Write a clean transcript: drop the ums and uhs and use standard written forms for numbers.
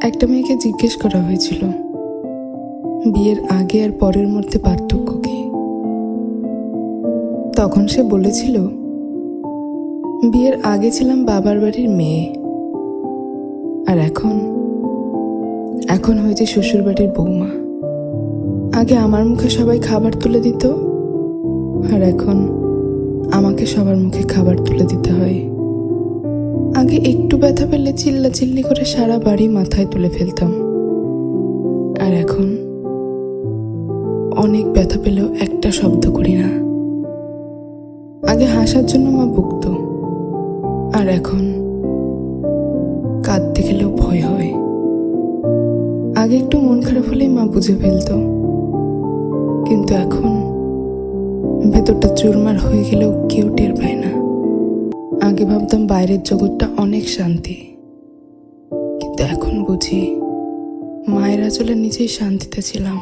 একটা মেয়েকে জিজ্ঞেস করা হয়েছিল বিয়ের আগে আর পরের মধ্যে পার্থক্য কি। তখন সে বলেছিল, বিয়ের আগে ছিলাম বাবার বাড়ির মেয়ে, আর এখন হয়েছে শ্বশুর বাড়ির বৌমা। আগে আমার মুখে সবাই খাবার তুলে দিত, আর এখন আমাকে সবার মুখে খাবার তুলে দিতে হয়। আগে একটু ব্যথা পেলে চিল্লাচিল্লি করে সারা বাড়ি মাথায় তুলে ফেলতাম, আর এখন অনেক ব্যথা পেলেও একটা শব্দ করি না। আগে হাসার জন্য মা বকতো, আর এখন কাঁদতে গেলেও ভয় হয়। আগে একটু মন খারাপ হলেই মা বুঝে ফেলতো, কিন্তু এখন ভেতরটা চুরমার হয়ে গেলেও কেউ টের পায় না। আগে ভাবতাম বাইরের জগৎটা অনেক শান্তি, কিন্তু এখন বুঝি মায়ের আঁচলে নিজেই শান্তিতে ছিলাম।